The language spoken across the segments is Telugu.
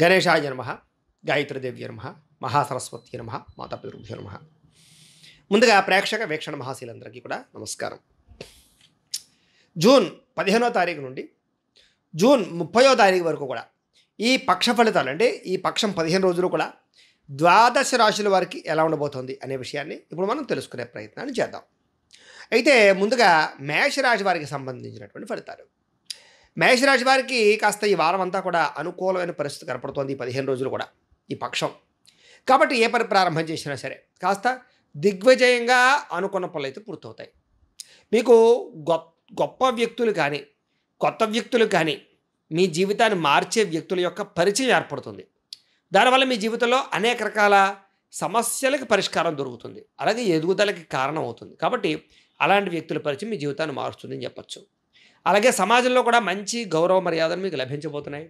గణేశాయ నమః, గాయత్రీదేవ్య నమః, మహాసరస్వతి నమః, మాతాపితృభ్యో నమః. ముందుగా ప్రేక్షక వీక్షణ మహాశీలందరికీ కూడా నమస్కారం. జూన్ 15వ తారీఖు నుండి జూన్ 30వ తారీఖు వరకు కూడా ఈ పక్ష ఫలితాలు, అంటే ఈ పక్షం 15 రోజులు కూడా ద్వాదశ రాశుల వారికి ఎలా ఉండబోతోంది అనే విషయాన్ని ఇప్పుడు మనం తెలుసుకునే ప్రయత్నాన్ని చేద్దాం. అయితే ముందుగా మేషరాశి వారికి సంబంధించినటువంటి ఫలితాలు. మేషరాశి వారికి కాస్త ఈ వారం అంతా కూడా అనుకూలమైన పరిస్థితి కనపడుతోంది. ఈ 15 రోజులు కూడా ఈ పక్షం కాబట్టి ఏ పని ప్రారంభం చేసినా సరే కాస్త దిగ్విజయంగా అనుకున్న పనులు అయితే పూర్తవుతాయి. మీకు గొప్ప వ్యక్తులు కానీ కొత్త వ్యక్తులు కానీ మీ జీవితాన్ని మార్చే వ్యక్తుల యొక్క పరిచయం ఏర్పడుతుంది. దానివల్ల మీ జీవితంలో అనేక రకాల సమస్యలకు పరిష్కారం దొరుకుతుంది, అలాగే ఎదుగుదలకి కారణం అవుతుంది. కాబట్టి అలాంటి వ్యక్తుల పరిచయం మీ జీవితాన్ని మారుస్తుందని చెప్పచ్చు. అలాగే సమాజంలో కూడా మంచి గౌరవ మర్యాదలు మీకు లభించబోతున్నాయి.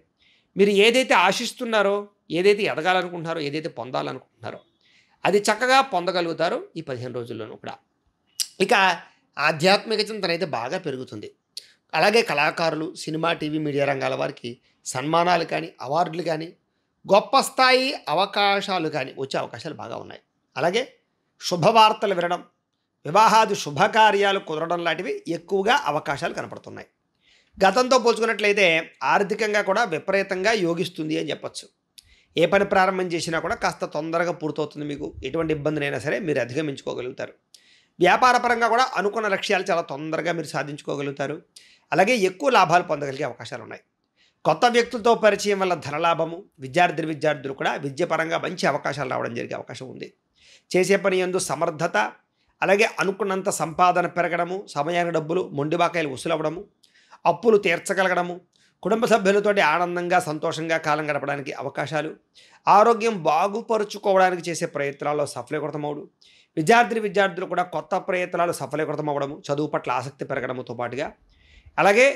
మీరు ఏదైతే ఆశిస్తున్నారో, ఏదైతే ఎదగాలనుకుంటున్నారో, ఏదైతే పొందాలనుకుంటున్నారో అది చక్కగా పొందగలుగుతారు ఈ 15 రోజుల్లోనూ కూడా. ఇక ఆధ్యాత్మిక చింతన అయితే బాగా పెరుగుతుంది. అలాగే కళాకారులు, సినిమా, టీవీ, మీడియా రంగాల వారికి సన్మానాలు కానీ, అవార్డులు కానీ, గొప్ప స్థాయి అవకాశాలు కానీ వచ్చే అవకాశాలు బాగా ఉన్నాయి. అలాగే శుభవార్తలు వినడం, వివాహాది శుభకార్యాలు కుదరడం లాంటివి ఎక్కువగా అవకాశాలు కనపడుతున్నాయి. గతంతో పోల్చుకున్నట్లయితే ఆర్థికంగా కూడా విపరీతంగా యోగిస్తుంది అని చెప్పచ్చు. ఏ పని ప్రారంభం చేసినా కూడా కాస్త తొందరగా పూర్తవుతుంది. మీకు ఎటువంటి ఇబ్బందినైనా సరే మీరు అధిగమించుకోగలుగుతారు. వ్యాపారపరంగా కూడా అనుకున్న లక్ష్యాలు చాలా తొందరగా మీరు సాధించుకోగలుగుతారు. అలాగే ఎక్కువ లాభాలు పొందగలిగే అవకాశాలు ఉన్నాయి. కొత్త వ్యక్తులతో పరిచయం వల్ల ధనలాభము, విద్యార్థులు కూడా విద్యపరంగా మంచి అవకాశాలు రావడం జరిగే అవకాశం ఉంది. చేసే పని యందు సమర్థత, అలాగే అనుకున్నంత సంపాదన పెరగడము, సమయానికి డబ్బులు మొండిబాకాయలు వసూలవ్వడము, అప్పులు తీర్చగలగడము, కుటుంబ సభ్యులతోటి ఆనందంగా సంతోషంగా కాలం గడపడానికి అవకాశాలు, ఆరోగ్యం బాగుపరుచుకోవడానికి చేసే ప్రయత్నాల్లో సఫలీకృతమవుడు, విద్యార్థులు కూడా కొత్త ప్రయత్నాలు సఫలీకృతమవ్వడము, చదువు పట్ల ఆసక్తి పెరగడంతో పాటుగా అలాగే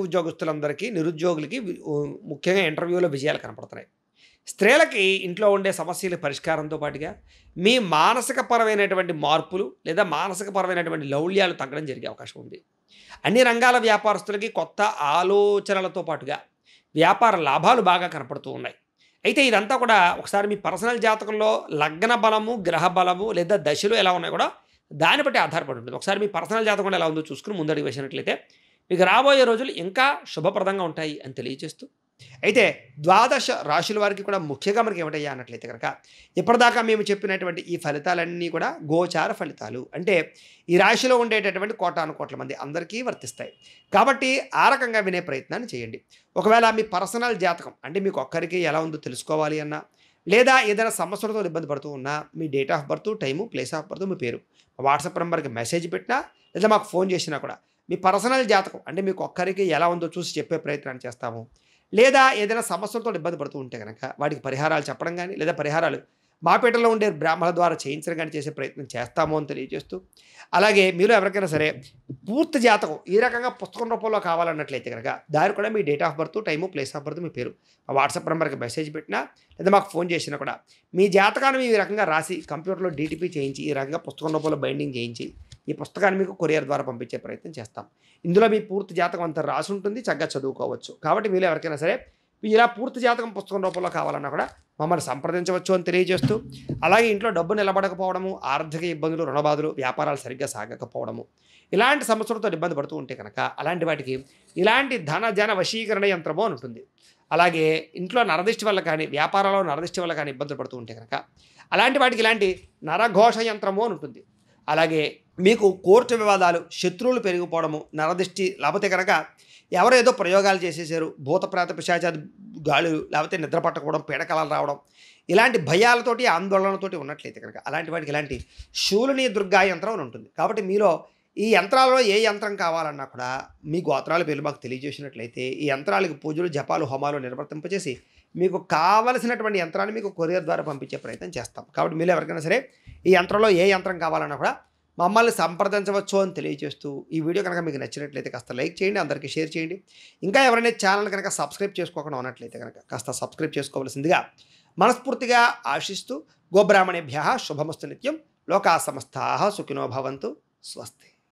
ఉద్యోగస్తులందరికీ, నిరుద్యోగులకి ముఖ్యంగా ఇంటర్వ్యూలో విజయాలు కనపడుతున్నాయి. స్త్రీలకి ఇంట్లో ఉండే సమస్యల పరిష్కారంతో పాటుగా మీ మానసికపరమైనటువంటి మార్పులు లేదా మానసికపరమైనటువంటి లౌల్యాలు తగ్గడం జరిగే అవకాశం ఉంది. అన్ని రంగాల వ్యాపారస్తులకి కొత్త ఆలోచనలతో పాటుగా వ్యాపార లాభాలు బాగా కనపడుతూ ఉన్నాయి. అయితే ఇదంతా కూడా ఒకసారి మీ పర్సనల్ జాతకంలో లగ్న బలము, గ్రహ బలము లేదా దశలు ఎలా ఉన్నాయో కూడా దాన్ని బట్టి ఆధారపడి ఉంటుంది. ఒకసారి మీ పర్సనల్ జాతకం ఎలా ఉందో చూసుకుని ముందడుగు వేసినట్లయితే మీకు రాబోయే రోజులు ఇంకా శుభప్రదంగా ఉంటాయి అని తెలియజేస్తూ, అయితే ద్వాదశ రాశుల వారికి కూడా ముఖ్యంగా మనకి ఏమిటయ్యా అన్నట్లయితే కనుక ఇప్పటిదాకా మేము చెప్పినటువంటి ఈ ఫలితాలన్నీ కూడా గోచార ఫలితాలు, అంటే ఈ రాశిలో ఉండేటటువంటి కోటాను మంది అందరికీ వర్తిస్తాయి. కాబట్టి ఆ రకంగా వినే ప్రయత్నాన్ని చేయండి. ఒకవేళ మీ పర్సనల్ జాతకం అంటే మీకు ఒక్కరికి ఎలా ఉందో తెలుసుకోవాలి అన్నా, లేదా ఏదైనా సమస్యలతో ఇబ్బంది పడుతూ ఉన్నా మీ date of birth, time, place of birth, మీ పేరు వాట్సాప్ నెంబర్కి మెసేజ్ పెట్టినా లేదా మాకు ఫోన్ చేసినా కూడా మీ పర్సనల్ జాతకం అంటే మీకు ఒక్కరికి ఎలా ఉందో చూసి చెప్పే ప్రయత్నాన్ని చేస్తాము. లేదా ఏదైనా సమస్యలతో ఇబ్బంది పడుతూ ఉంటే కనుక వాటికి పరిహారాలు చెప్పడం కానీ, లేదా పరిహారాలు మాపేటలో ఉండే బ్రాహ్మణుల ద్వారా చేయించడం కానీ చేసే ప్రయత్నం చేస్తాము అని తెలియజేస్తూ, అలాగే మీరు ఎవరికైనా సరే పూర్తి జాతకం ఈ రకంగా పుస్తకం రూపంలో కావాలన్నట్లయితే కనుక దాని కూడా మీ date of birth, time, place of birth, మీ పేరు వాట్సాప్ నెంబర్కి మెసేజ్ పెట్టినా లేదా మాకు ఫోన్ చేసినా కూడా మీ జాతకాన్ని ఈ రకంగా రాసి కంప్యూటర్లో డీటీపీ చేయించి ఈ రకంగా పుస్తకం రూపంలో బైండింగ్ చేయించి ఈ పుస్తకాన్ని మీకు కొరియర్ ద్వారా పంపించే ప్రయత్నం చేస్తాం. ఇందులో మీ పూర్తి జాతకం అంతా రాసి ఉంటుంది, చక్కగా చదువుకోవచ్చు. కాబట్టి మీరు ఎవరికైనా సరే ఇలా పూర్తి జాతకం పుస్తకం రూపంలో కావాలన్నా కూడా మమ్మల్ని సంప్రదించవచ్చు అని తెలియజేస్తూ, అలాగే ఇంట్లో డబ్బు నిలబడకపోవడము, ఆర్థిక ఇబ్బందులు, రుణబాధలు, వ్యాపారాలు సరిగ్గా సాగకపోవడము, ఇలాంటి సమస్యలతో ఇబ్బంది పడుతూ ఉంటే కనుక అలాంటి వాటికి ఇలాంటి జన వశీకరణ యంత్రము అని ఉంటుంది. అలాగే ఇంట్లో నరదిష్టి వల్ల కానీ, వ్యాపారాల్లో నరదిష్టి వల్ల కానీ ఇబ్బందులు పడుతూ ఉంటే కనుక అలాంటి వాటికి ఇలాంటి నరఘోష యంత్రము అని ఉంటుంది. అలాగే మీకు కోర్టు వివాదాలు, శత్రువులు పెరిగిపోవడము, నరదిష్టి, లేకపోతే కనుక ఎవరో ఏదో ప్రయోగాలు చేసేసారు, భూత ప్రేత పిశాచాది గాలులు, లేకపోతే నిద్ర పట్టకపోవడం, పీడకలాలు రావడం, ఇలాంటి భయాలతోటి ఆందోళనతోటి ఉన్నట్లయితే కనుక అలాంటి వాటికి ఇలాంటి శూలిని దుర్గా యంత్రం అని ఉంటుంది. కాబట్టి మీలో ఈ యంత్రాలలో ఏ యంత్రం కావాలన్నా కూడా మీ గోత్రాల పేర్లు మాకు తెలియజేసినట్లయితే ఈ యంత్రాలకు పూజలు, జపాలు, హోమాలు నిర్వర్తింపజేసి మీకు కావలసినటువంటి యంత్రాన్ని మీకు కొరియర్ ద్వారా పంపించే ప్రయత్నం చేస్తాం. కాబట్టి మీరు ఎవరికైనా సరే ఈ యంత్రంలో ఏ యంత్రం కావాలన్నా కూడా మమ్మల్ని సంప్రదించవచ్చు అని తెలియజేస్తూ, ఈ వీడియో కనుక మీకు నచ్చినట్లయితే కాస్త లైక్ చేయండి, అందరికీ షేర్ చేయండి. ఇంకా ఎవరైనా ఛానల్ కనుక సబ్స్క్రైబ్ చేసుకోకుండా ఉన్నట్లయితే కనుక కాస్త సబ్స్క్రైబ్ చేసుకోవాల్సిందిగా మనస్ఫూర్తిగా ఆశిస్తూ, గోబ్రాహ్మణేభ్యః శుభమస్తు నిత్యం, లోకా సమస్తాః సుఖినో భవంతు, స్వస్తి.